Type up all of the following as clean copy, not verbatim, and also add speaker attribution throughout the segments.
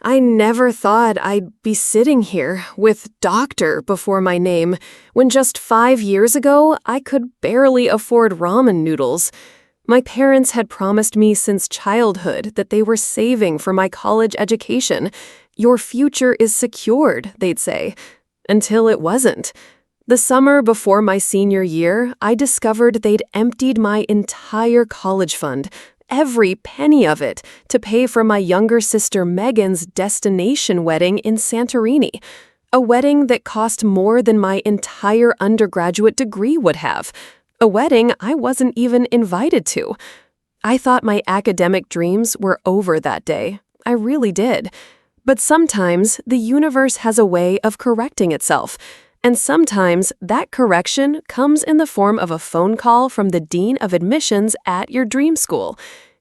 Speaker 1: I never thought I'd be sitting here with doctor before my name when just 5 years ago I could barely afford ramen noodles. My parents had promised me since childhood that they were saving for my college education. Your future is secured, they'd say. Until it wasn't. The summer before my senior year, I discovered they'd emptied my entire college fund, every penny of it, to pay for my younger sister Megan's destination wedding in Santorini. A wedding that cost more than my entire undergraduate degree would have. A wedding I wasn't even invited to. I thought my academic dreams were over that day. I really did. But sometimes the universe has a way of correcting itself. And sometimes that correction comes in the form of a phone call from the dean of admissions at your dream school.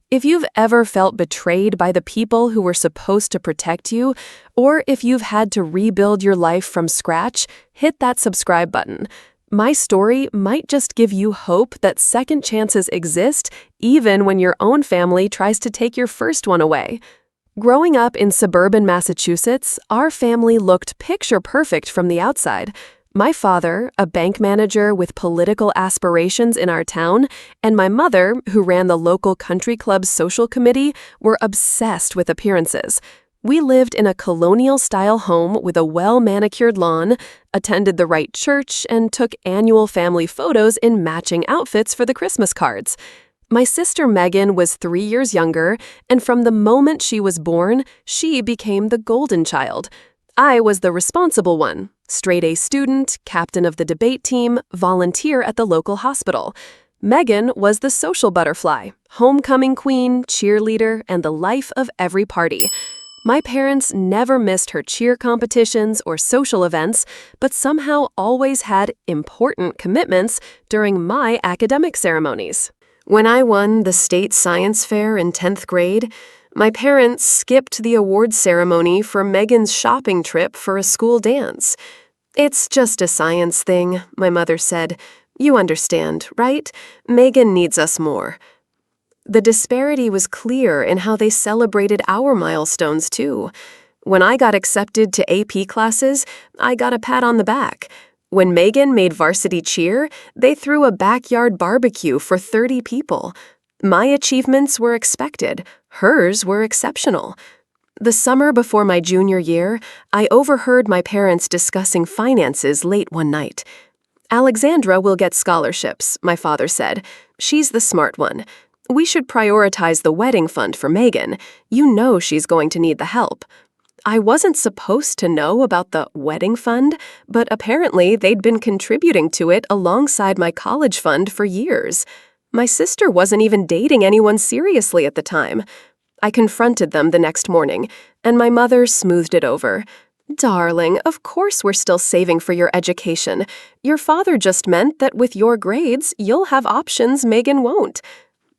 Speaker 1: If you've ever felt betrayed by the people who were supposed to protect you, or if you've had to rebuild your life from scratch, hit that subscribe button. My story might just give you hope that second chances exist even when your own family tries to take your first one away. Growing up in suburban Massachusetts, our family looked picture perfect from the outside. My father, a bank manager with political aspirations in our town, and my mother, who ran the local country club's social committee, were obsessed with appearances. We lived in a colonial-style home with a well-manicured lawn, attended the right church, and took annual family photos in matching outfits for the Christmas cards. My sister Megan was 3 years younger, and from the moment she was born, she became the golden child. I was the responsible one, straight-A student, captain of the debate team, volunteer at the local hospital. Megan was the social butterfly, homecoming queen, cheerleader, and the life of every party. My parents never missed her cheer competitions or social events, but somehow always had important commitments during my academic ceremonies. When I won the state science fair in 10th grade, my parents skipped the awards ceremony for Megan's shopping trip for a school dance. "It's just a science thing," my mother said. "You understand, right? Megan needs us more." The disparity was clear in how they celebrated our milestones, too. When I got accepted to AP classes, I got a pat on the back. When Megan made varsity cheer, they threw a backyard barbecue for 30 people. My achievements were expected. Hers were exceptional. The summer before my junior year, I overheard my parents discussing finances late one night. "Alexandra will get scholarships," my father said. "She's the smart one. We should prioritize the wedding fund for Megan. You know she's going to need the help." I wasn't supposed to know about the wedding fund, but apparently they'd been contributing to it alongside my college fund for years. My sister wasn't even dating anyone seriously at the time. I confronted them the next morning, and my mother smoothed it over. "Darling, of course we're still saving for your education. Your father just meant that with your grades, you'll have options Megan won't."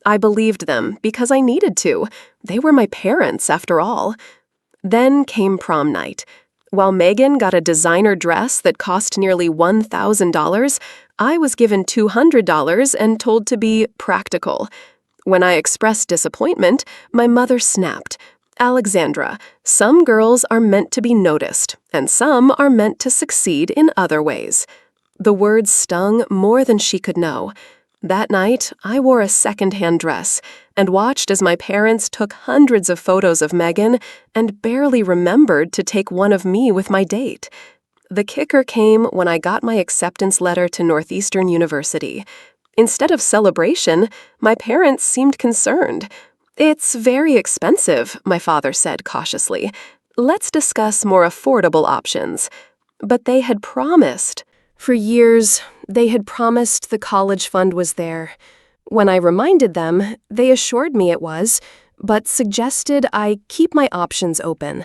Speaker 1: I believed them because I needed to. They were my parents, after all. Then came prom night. While Megan got a designer dress that cost nearly $1,000, I was given $200 and told to be practical. When I expressed disappointment, my mother snapped. "Alexandra, some girls are meant to be noticed, and some are meant to succeed in other ways." The words stung more than she could know. That night, I wore a second-hand dress and watched as my parents took hundreds of photos of Megan and barely remembered to take one of me with my date. The kicker came when I got my acceptance letter to Northeastern University. Instead of celebration, my parents seemed concerned. "It's very expensive," my father said cautiously. "Let's discuss more affordable options." But they had promised. For years, they had promised the college fund was there. When I reminded them, they assured me it was, but suggested I keep my options open.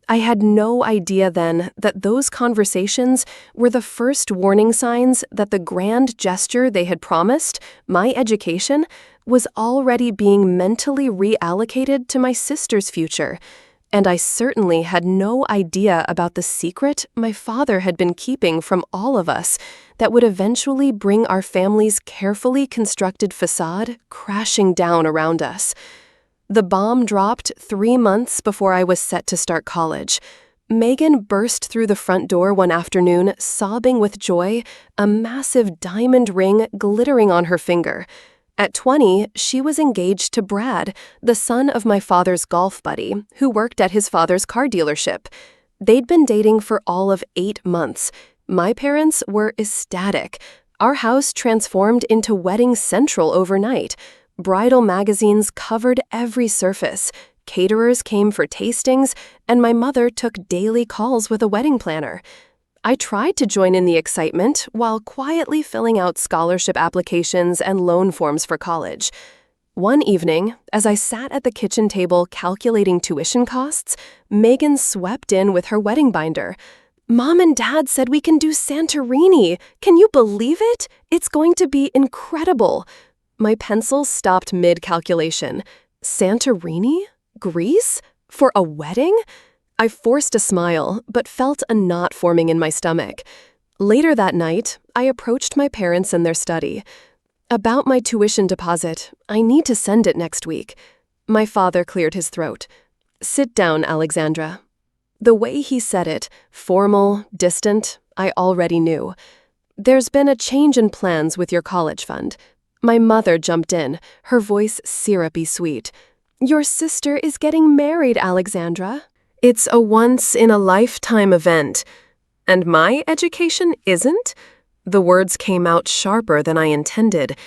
Speaker 1: I had no idea then that those conversations were the first warning signs that the grand gesture they had promised, my education, was already being mentally reallocated to my sister's future. And I certainly had no idea about the secret my father had been keeping from all of us that would eventually bring our family's carefully constructed facade crashing down around us. The bomb dropped 3 months before I was set to start college. Megan burst through the front door one afternoon, sobbing with joy, a massive diamond ring glittering on her finger. At 20, she was engaged to Brad, the son of my father's golf buddy, who worked at his father's car dealership. They'd been dating for all of 8 months. My parents were ecstatic. Our house transformed into wedding central overnight. Bridal magazines covered every surface. Caterers came for tastings, and my mother took daily calls with a wedding planner. I tried to join in the excitement while quietly filling out scholarship applications and loan forms for college. One evening, as I sat at the kitchen table calculating tuition costs, Megan swept in with her wedding binder. "Mom and Dad said we can do Santorini. Can you believe it? It's going to be incredible." My pencil stopped mid-calculation. Santorini? Greece? For a wedding? I forced a smile, but felt a knot forming in my stomach. Later that night, I approached my parents in their study. "About my tuition deposit, I need to send it next week." My father cleared his throat. "Sit down, Alexandra." The way he said it, formal, distant, I already knew. "There's been a change in plans with your college fund." My mother jumped in, her voice syrupy sweet. "Your sister is getting married, Alexandra. It's a once-in-a-lifetime event. And my education isn't?" The words came out sharper than I intended.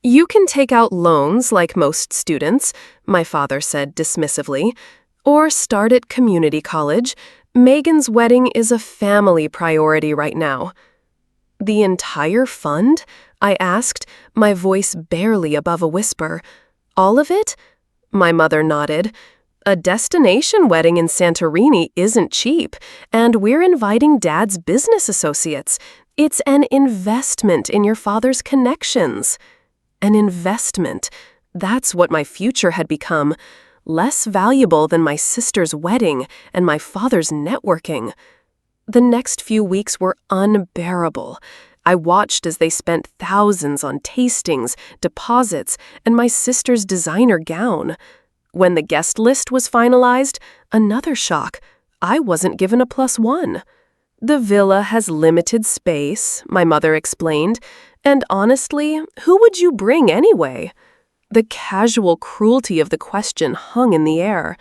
Speaker 1: "You can take out loans like most students," my father said dismissively, "or start at community college. Megan's wedding is a family priority right now." "The entire fund?" I asked, my voice barely above a whisper. "All of it?" My mother nodded. "A destination wedding in Santorini isn't cheap, and we're inviting Dad's business associates. It's an investment in your father's connections." An investment. That's what my future had become. Less valuable than my sister's wedding and my father's networking. The next few weeks were unbearable. I watched as they spent thousands on tastings, deposits, and my sister's designer gown. When the guest list was finalized, another shock. I wasn't given a +1. "The villa has limited space," my mother explained, "and honestly, who would you bring anyway?" The casual cruelty of the question hung in the air.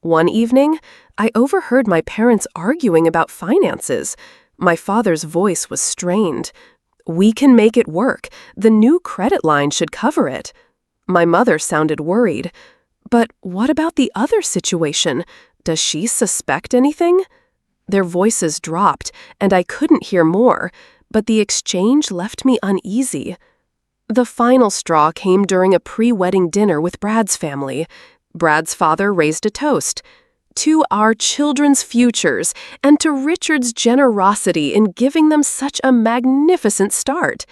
Speaker 1: One evening, I overheard my parents arguing about finances. My father's voice was strained. "We can make it work. The new credit line should cover it." My mother sounded worried. "But what about the other situation? Does she suspect anything?" Their voices dropped, and I couldn't hear more, but the exchange left me uneasy. The final straw came during a pre-wedding dinner with Brad's family. Brad's father raised a toast. "To our children's futures, and to Richard's generosity in giving them such a magnificent start."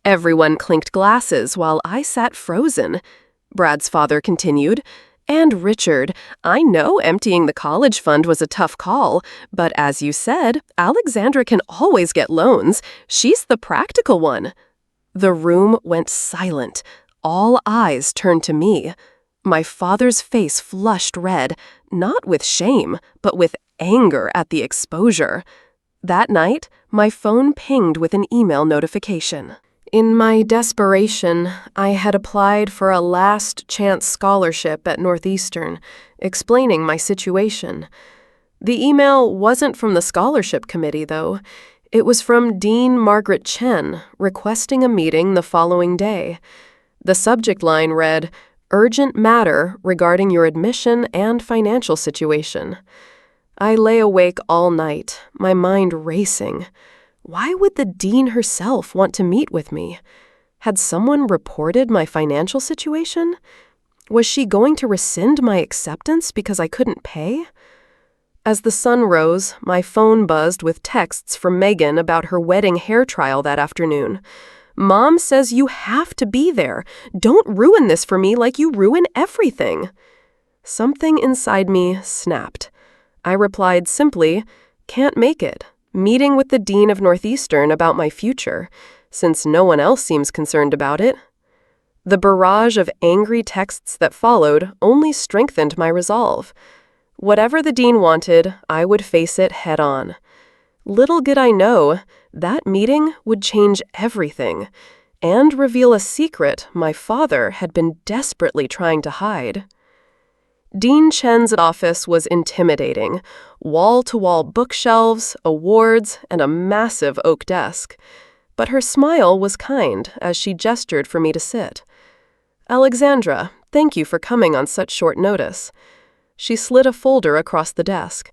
Speaker 1: Everyone clinked glasses while I sat frozen. Brad's father continued, "And Richard, I know emptying the college fund was a tough call, but as you said, Alexandra can always get loans. She's the practical one." The room went silent. All eyes turned to me. My father's face flushed red, not with shame, but with anger at the exposure. That night, my phone pinged with an email notification. In my desperation, I had applied for a last-chance scholarship at Northeastern, explaining my situation. The email wasn't from the scholarship committee, though. It was from Dean Margaret Chen, requesting a meeting the following day. The subject line read, "Urgent matter regarding your admission and financial situation." I lay awake all night, my mind racing. Why would the dean herself want to meet with me? Had someone reported my financial situation? Was she going to rescind my acceptance because I couldn't pay? As the sun rose, my phone buzzed with texts from Megan about her wedding hair trial that afternoon. "Mom says you have to be there. Don't ruin this for me like you ruin everything." Something inside me snapped. I replied simply, "Can't make it. Meeting with the dean of Northeastern about my future, since no one else seems concerned about it." The barrage of angry texts that followed only strengthened my resolve. Whatever the dean wanted, I would face it head on. Little did I know, that meeting would change everything and reveal a secret my father had been desperately trying to hide. Dean Chen's office was intimidating, wall-to-wall bookshelves, awards, and a massive oak desk. But her smile was kind as she gestured for me to sit. "Alexandra, thank you for coming on such short notice." She slid a folder across the desk.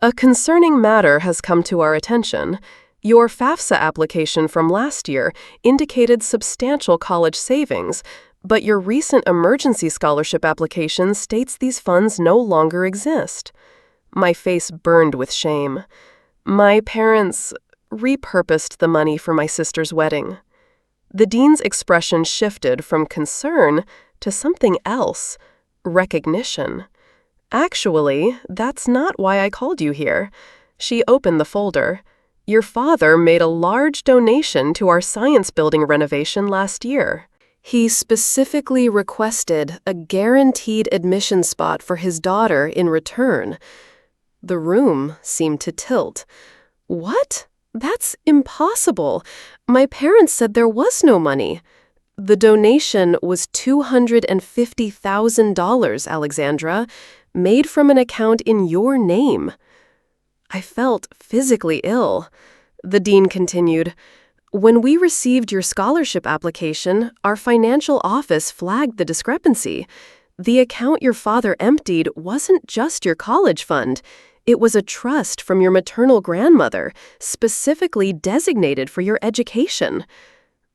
Speaker 1: "A concerning matter has come to our attention. Your FAFSA application from last year indicated substantial college savings, but your recent emergency scholarship application states these funds no longer exist." My face burned with shame. My parents repurposed the money for my sister's wedding. The dean's expression shifted from concern to something else, recognition. "Actually, that's not why I called you here." She opened the folder. "Your father made a large donation to our science building renovation last year. He specifically requested a guaranteed admission spot for his daughter in return." The room seemed to tilt. "What? That's impossible. My parents said there was no money." "The donation was $250,000, Alexandra, made from an account in your name." I felt physically ill. The dean continued, "When we received your scholarship application, our financial office flagged the discrepancy. The account your father emptied wasn't just your college fund. It was a trust from your maternal grandmother, specifically designated for your education."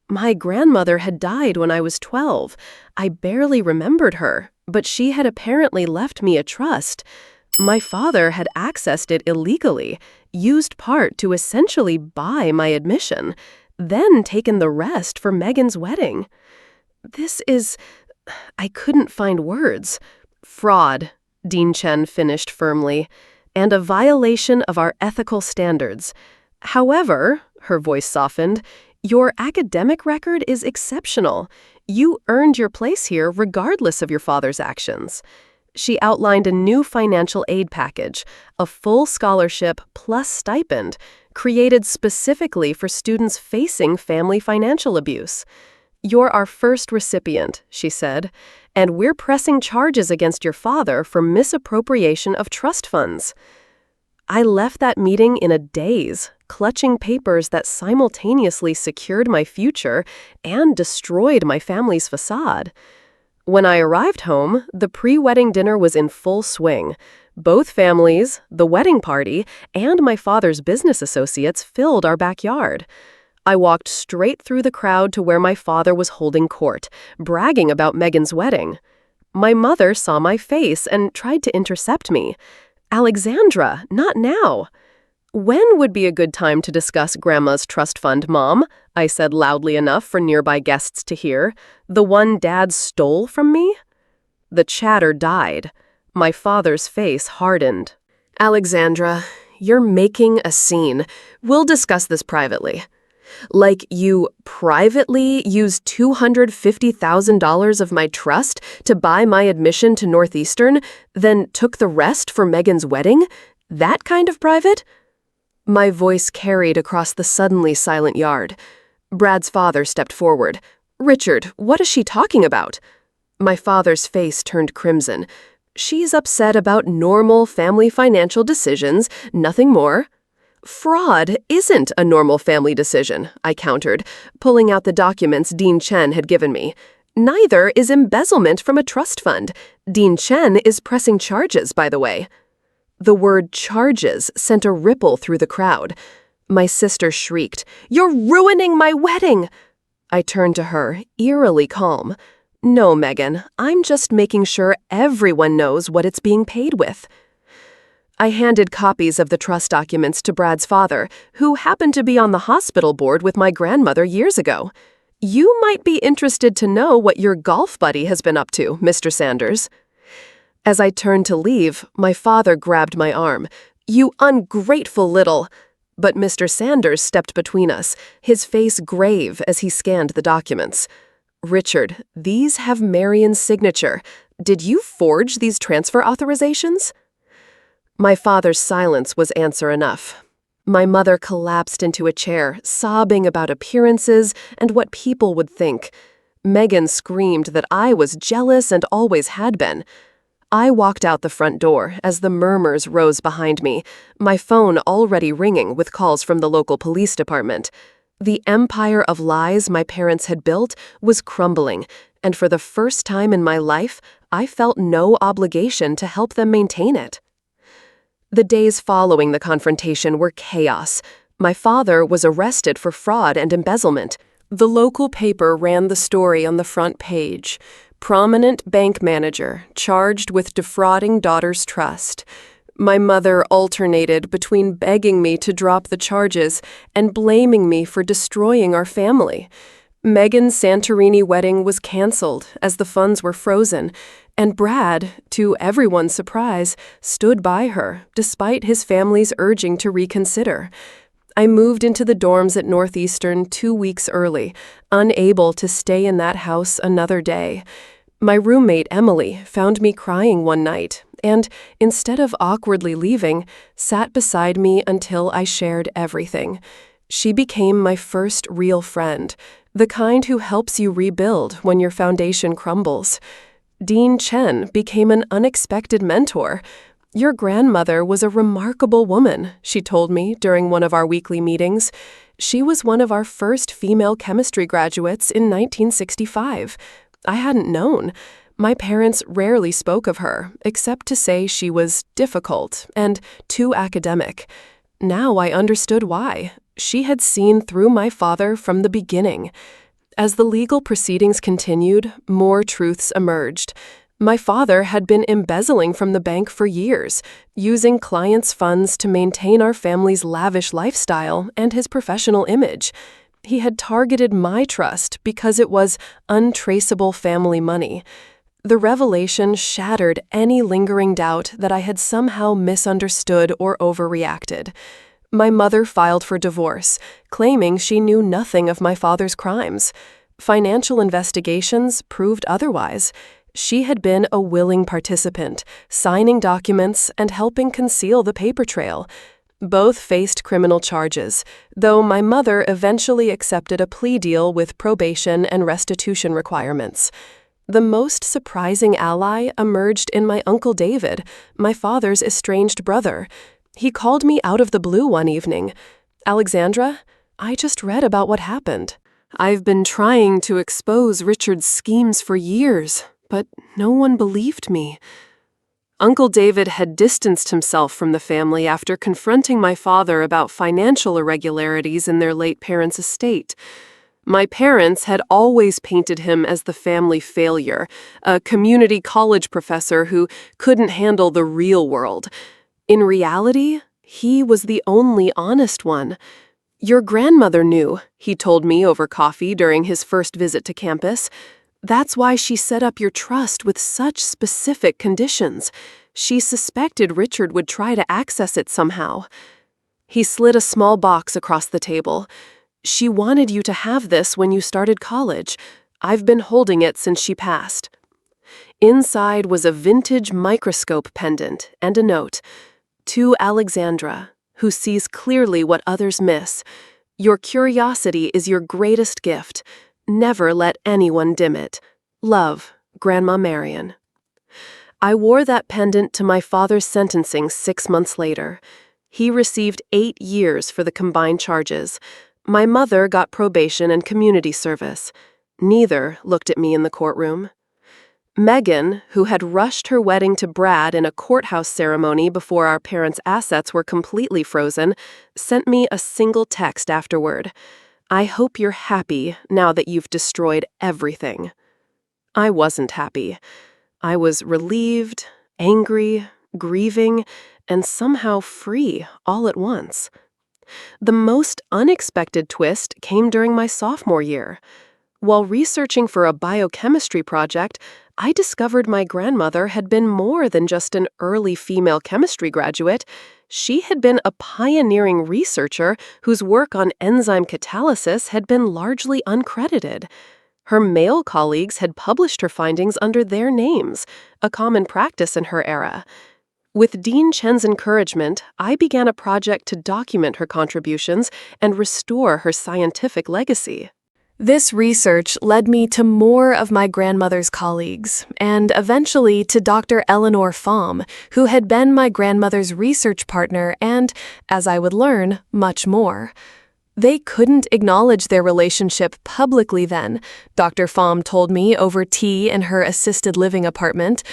Speaker 1: My grandmother had died when I was 12. I barely remembered her, but she had apparently left me a trust. My father had accessed it illegally, used part to essentially buy my admission, then taken the rest for Megan's wedding. I couldn't find words. "Fraud," Dean Chen finished firmly, "and a violation of our ethical standards. However," her voice softened, "your academic record is exceptional. You earned your place here regardless of your father's actions." She outlined a new financial aid package, a full scholarship plus stipend, created specifically for students facing family financial abuse. "You're our first recipient," she said, "and we're pressing charges against your father for misappropriation of trust funds." I left that meeting in a daze, clutching papers that simultaneously secured my future and destroyed my family's facade. When I arrived home, the pre-wedding dinner was in full swing. Both families, the wedding party, and my father's business associates filled our backyard. I walked straight through the crowd to where my father was holding court, bragging about Megan's wedding. My mother saw my face and tried to intercept me. "Alexandra, not now." "When would be a good time to discuss Grandma's trust fund, Mom?" I said loudly enough for nearby guests to hear. "The one Dad stole from me?" The chatter died. My father's face hardened. "Alexandra, you're making a scene. We'll discuss this privately." "Like you privately used $250,000 of my trust to buy my admission to Northeastern, then took the rest for Megan's wedding? That kind of private?" My voice carried across the suddenly silent yard. Brad's father stepped forward. "Richard, what is she talking about?" My father's face turned crimson. "She's upset about normal family financial decisions, nothing more." "Fraud isn't a normal family decision," I countered, pulling out the documents Dean Chen had given me. "Neither is embezzlement from a trust fund. Dean Chen is pressing charges, by the way." The word charges sent a ripple through the crowd. My sister shrieked, "You're ruining my wedding!" I turned to her, eerily calm. "No, Megan, I'm just making sure everyone knows what it's being paid with." I handed copies of the trust documents to Brad's father, who happened to be on the hospital board with my grandmother years ago. "You might be interested to know what your golf buddy has been up to, Mr. Sanders." As I turned to leave, my father grabbed my arm. "You ungrateful little—" But Mr. Sanders stepped between us, his face grave as he scanned the documents. Richard, these have Marion's signature. Did you forge these transfer authorizations? My father's silence was answer enough. My mother collapsed into a chair, sobbing about appearances and what people would think. Megan screamed that I was jealous and always had been. I walked out the front door as the murmurs rose behind me, my phone already ringing with calls from the local police department. The empire of lies my parents had built was crumbling, and for the first time in my life, I felt no obligation to help them maintain it. The days following the confrontation were chaos. My father was arrested for fraud and embezzlement. The local paper ran the story on the front page. Prominent bank manager charged with defrauding daughter's trust. My mother alternated between begging me to drop the charges and blaming me for destroying our family. Megan's Santorini wedding was canceled as the funds were frozen, and Brad, to everyone's surprise, stood by her despite his family's urging to reconsider. I moved into the dorms at Northeastern 2 weeks early, unable to stay in that house another day. My roommate, Emily, found me crying one night and, instead of awkwardly leaving, sat beside me until I shared everything. She became my first real friend, the kind who helps you rebuild when your foundation crumbles. Dean Chen became an unexpected mentor. "Your grandmother was a remarkable woman," she told me during one of our weekly meetings. "She was one of our first female chemistry graduates in 1965. I hadn't known. My parents rarely spoke of her, except to say she was difficult and too academic. Now I understood why. She had seen through my father from the beginning. As the legal proceedings continued, more truths emerged. My father had been embezzling from the bank for years, using clients' funds to maintain our family's lavish lifestyle and his professional image. He had targeted my trust because it was untraceable family money. The revelation shattered any lingering doubt that I had somehow misunderstood or overreacted. My mother filed for divorce, claiming she knew nothing of my father's crimes. Financial investigations proved otherwise. She had been a willing participant, signing documents and helping conceal the paper trail. Both faced criminal charges, though my mother eventually accepted a plea deal with probation and restitution requirements. The most surprising ally emerged in my Uncle David, my father's estranged brother. He called me out of the blue one evening. "Alexandra, I just read about what happened. I've been trying to expose Richard's schemes for years, but no one believed me." Uncle David had distanced himself from the family after confronting my father about financial irregularities in their late parents' estate. My parents had always painted him as the family failure, a community college professor who couldn't handle the real world. In reality, he was the only honest one. "Your grandmother knew," he told me over coffee during his first visit to campus. "That's why she set up your trust with such specific conditions. She suspected Richard would try to access it somehow." He slid a small box across the table. "She wanted you to have this when you started college. I've been holding it since she passed." Inside was a vintage microscope pendant and a note. "To Alexandra, who sees clearly what others miss. Your curiosity is your greatest gift. Never let anyone dim it. Love, Grandma Marion." I wore that pendant to my father's sentencing 6 months later. He received 8 years for the combined charges. My mother got probation and community service. Neither looked at me in the courtroom. Megan, who had rushed her wedding to Brad in a courthouse ceremony before our parents' assets were completely frozen, sent me a single text afterward. "I hope you're happy now that you've destroyed everything." I wasn't happy. I was relieved, angry, grieving, and somehow free all at once. The most unexpected twist came during my sophomore year. While researching for a biochemistry project, I discovered my grandmother had been more than just an early female chemistry graduate. She had been a pioneering researcher whose work on enzyme catalysis had been largely uncredited. Her male colleagues had published her findings under their names, a common practice in her era. With Dean Chen's encouragement, I began a project to document her contributions and restore her scientific legacy. This research led me to more of my grandmother's colleagues, and eventually to Dr. Eleanor Pham, who had been my grandmother's research partner and, as I would learn, much more. They couldn't acknowledge their relationship publicly then, Dr. Pham told me over tea in her assisted living apartment,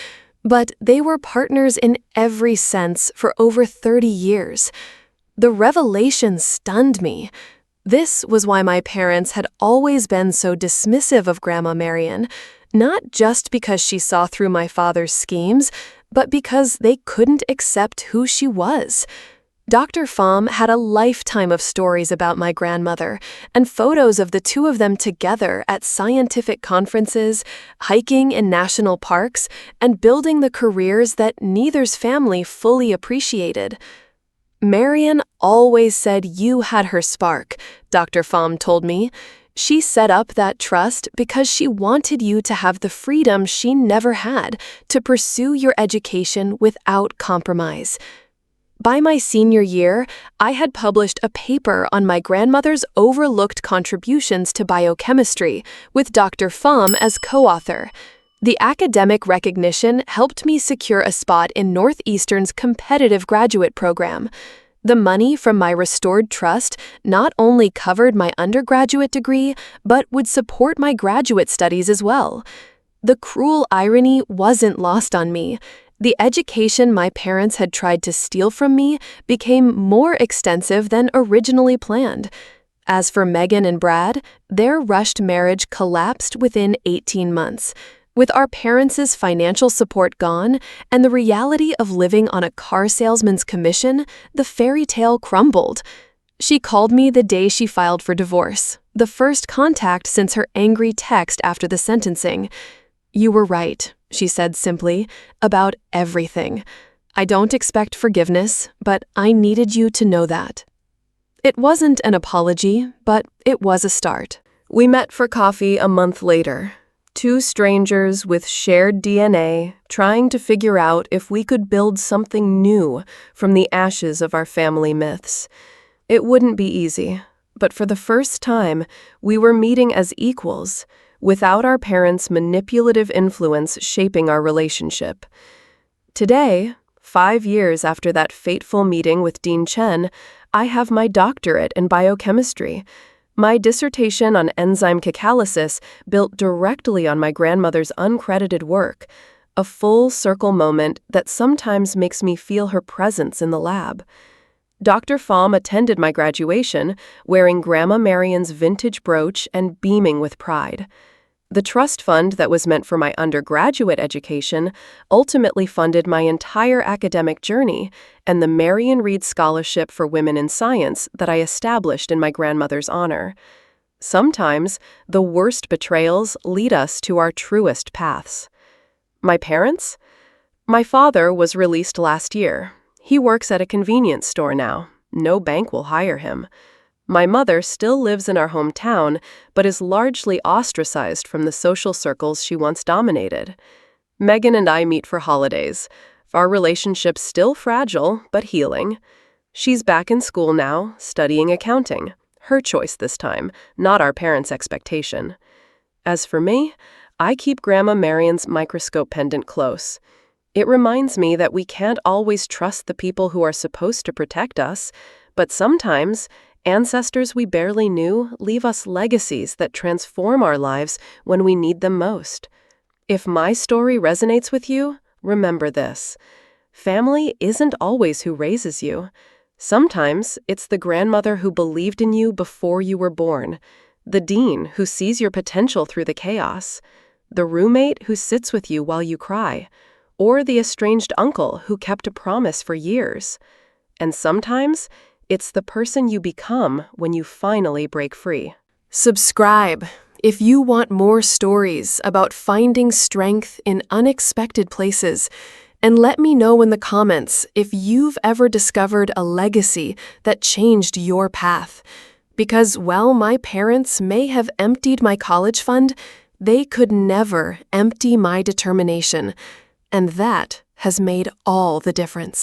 Speaker 1: but they were partners in every sense for over 30 years. The revelation stunned me. This was why my parents had always been so dismissive of Grandma Marion, not just because she saw through my father's schemes, but because they couldn't accept who she was. Dr. Pham had a lifetime of stories about my grandmother and photos of the two of them together at scientific conferences, hiking in national parks, and building the careers that neither's family fully appreciated. Marion always said you had her spark, Dr. Pham told me. She set up that trust because she wanted you to have the freedom she never had to pursue your education without compromise. By my senior year, I had published a paper on my grandmother's overlooked contributions to biochemistry, with Dr. Pham as co-author. The academic recognition helped me secure a spot in Northeastern's competitive graduate program. The money from my restored trust not only covered my undergraduate degree, but would support my graduate studies as well. The cruel irony wasn't lost on me. The education my parents had tried to steal from me became more extensive than originally planned. As for Megan and Brad, their rushed marriage collapsed within 18 months. With our parents' financial support gone and the reality of living on a car salesman's commission, the fairy tale crumbled. She called me the day she filed for divorce, the first contact since her angry text after the sentencing. "You were right," she said simply, "about everything. I don't expect forgiveness, but I needed you to know that." It wasn't an apology, but it was a start. We met for coffee a month later. Two strangers with shared DNA trying to figure out if we could build something new from the ashes of our family myths. It wouldn't be easy, but for the first time, we were meeting as equals, without our parents' manipulative influence shaping our relationship. Today, 5 years after that fateful meeting with Dean Chen, I have my doctorate in biochemistry. My dissertation on enzyme catalysis built directly on my grandmother's uncredited work, a full circle moment that sometimes makes me feel her presence in the lab. Dr. Pham attended my graduation, wearing Grandma Marion's vintage brooch and beaming with pride. The trust fund that was meant for my undergraduate education ultimately funded my entire academic journey and the Marion Reed Scholarship for Women in Science that I established in my grandmother's honor. Sometimes, the worst betrayals lead us to our truest paths. My parents? My father was released last year. He works at a convenience store now. No bank will hire him. My mother still lives in our hometown, but is largely ostracized from the social circles she once dominated. Megan and I meet for holidays. Our relationship's still fragile, but healing. She's back in school now, studying accounting. Her choice this time, not our parents' expectation. As for me, I keep Grandma Marion's microscope pendant close. It reminds me that we can't always trust the people who are supposed to protect us, but sometimes ancestors we barely knew leave us legacies that transform our lives when we need them most. If my story resonates with you, remember this. Family isn't always who raises you. Sometimes it's the grandmother who believed in you before you were born, the dean who sees your potential through the chaos, the roommate who sits with you while you cry, or the estranged uncle who kept a promise for years. And sometimes it's the person you become when you finally break free. Subscribe if you want more stories about finding strength in unexpected places, and let me know in the comments if you've ever discovered a legacy that changed your path. Because while my parents may have emptied my college fund, They could never empty my determination, and that has made all the difference.